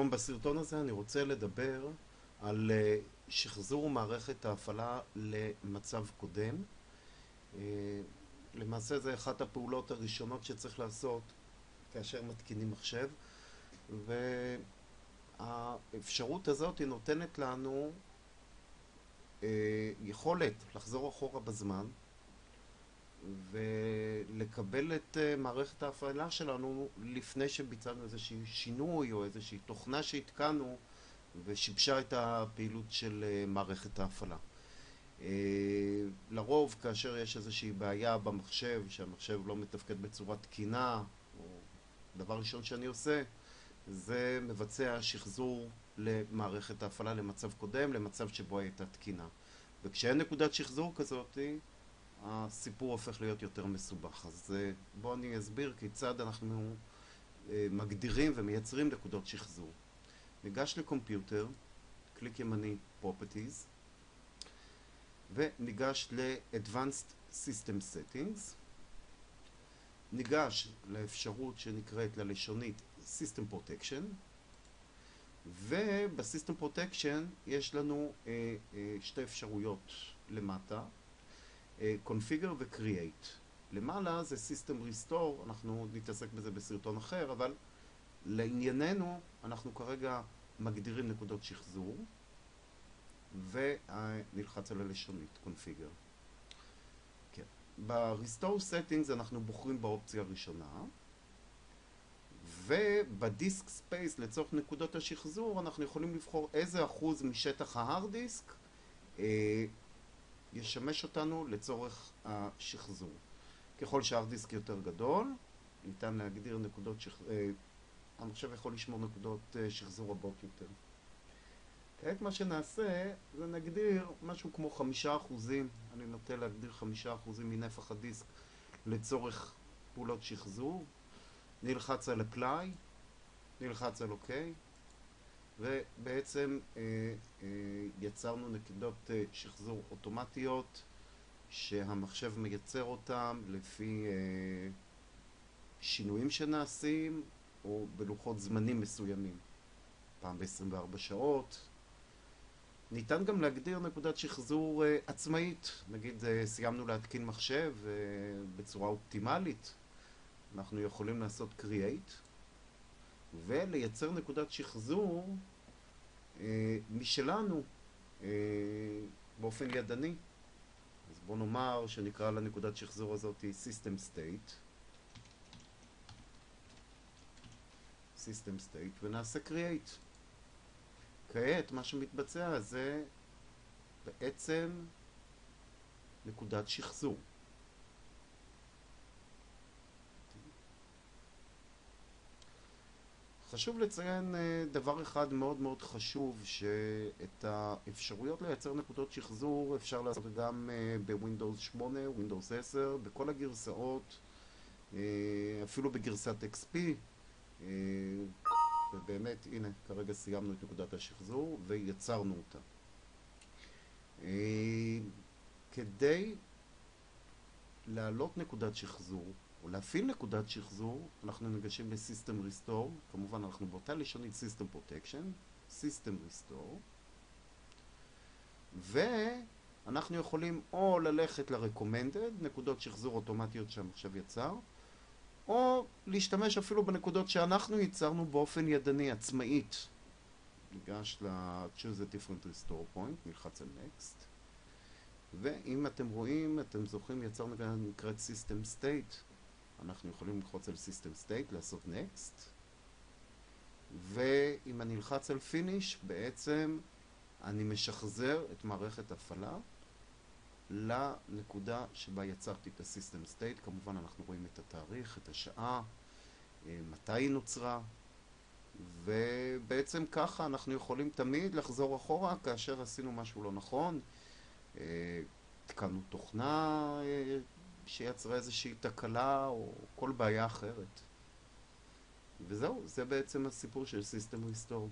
שלום, בסרטון הזה אני רוצה לדבר על שחזור מערכת ההפעלה למצב קודם. למעשה זה אחת הפעולות הראשונות שצריך לעשות כאשר מתקינים מחשב, והאפשרות הזאת היא נותנת לנו יכולת לחזור אחורה בזמן ולקבל את מערכת ההפעלה שלנו לפני שביצענו איזשהו שינוי או איזושהי תוכנה שהתקנו ושיבשה את הפעילות של מערכת ההפעלה. לרוב כאשר יש איזושהי בעיה במחשב, שהמחשב לא מתפקד בצורה תקינה, או דבר ראשון שאני עושה זה מבצע שחזור למערכת ההפעלה למצב קודם, למצב שבו הייתה תקינה. וכשאין נקודת שחזור כזאת הסיפור הופך להיות יותר מסובך. אז בואו אני אסביר כיצד אנחנו מגדירים ומייצרים נקודות שחזור. ניגש לקומפיוטר, קליק ימני Properties, וניגש ל-Advanced System Settings, ניגש לאפשרות שנקראת ללשונית System Protection, וב-System Protection יש לנו שתי אפשרויות למטה, Configure ו-Create. למעלה זה System Restore, אנחנו נתעסק בזה בסרטון אחר, אבל לענייננו אנחנו כרגע מגדירים נקודות שחזור, ונלחץ על הלשונית Configure. כן. ב-Restore Settings אנחנו בוחרים באופציה הראשונה, ובדיסק ספייס לצורך נקודות השחזור אנחנו יכולים לבחור איזה אחוז משטח ההארד דיסק ישמש אותנו לצורך השחזור. ככל שההארד דיסק יותר גדול, ניתן להגדיר נקודות המחשב יכול לשמור נקודות שחזור רבות יותר. כעת מה שנעשה זה נגדיר משהו כמו 5%, אני נוטה להגדיר 5% מנפח הדיסק לצורך פעולות שחזור. נלחץ על Apply, נלחץ על OK, ובעצם יצרנו נקודות שחזור אוטומטיות שהמחשב מייצר אותם לפי שינויים שנעשים או בלוחות זמנים מסוימים, פעם ב-24 שעות. ניתן גם להגדיר נקודת שחזור עצמאית. נגיד סיימנו להתקין מחשב בצורה אופטימלית, אנחנו יכולים לעשות Create ולייצר נקודת שחזור משלנו באופן ידני. אז בוא נאמר שנקרא לנקודת שחזור הזאת System State ונעשה Create. כעת מה שמתבצע זה בעצם נקודת שחזור. חשוב לציין דבר אחד מאוד מאוד חשוב, שאת האפשרויות לייצר נקודות שחזור אפשר לעשות גם בווינדוס 8, ווינדוס 10, בכל הגרסאות, אפילו בגרסת XP, ובאמת הנה כרגע סיימנו את נקודת השחזור ויצרנו אותה. כדי להעלות נקודת שחזור או להפעיל נקודת שחזור, אנחנו ניגשים ל-System Restore, כמובן אנחנו באותה לשונית System Protection, System Restore, ואנחנו יכולים או ללכת ל-Recommended, נקודות שחזור אוטומטיות שהמחשב יצר, או להשתמש אפילו בנקודות שאנחנו ייצרנו באופן ידני, עצמאית. ניגש ל-Choose a Different Restore Point, נלחץ על Next, ואם אתם רואים, אתם זוכרים, יצרנו כאן נקראת System State, אנחנו יכולים ללחוץ על System State, לעשות Next, ואם אני נלחץ על Finish, בעצם אני משחזר את מערכת ההפעלה לנקודה שבה יצרתי את ה-System State. כמובן אנחנו רואים את התאריך, את השעה, מתי היא נוצרה, ובעצם ככה אנחנו יכולים תמיד לחזור אחורה כאשר עשינו משהו לא נכון, תקנו תוכנה שיצרה איזושהי תקלה או כל בעיה אחרת. וזהו, זה בעצם הסיפור של System Restore.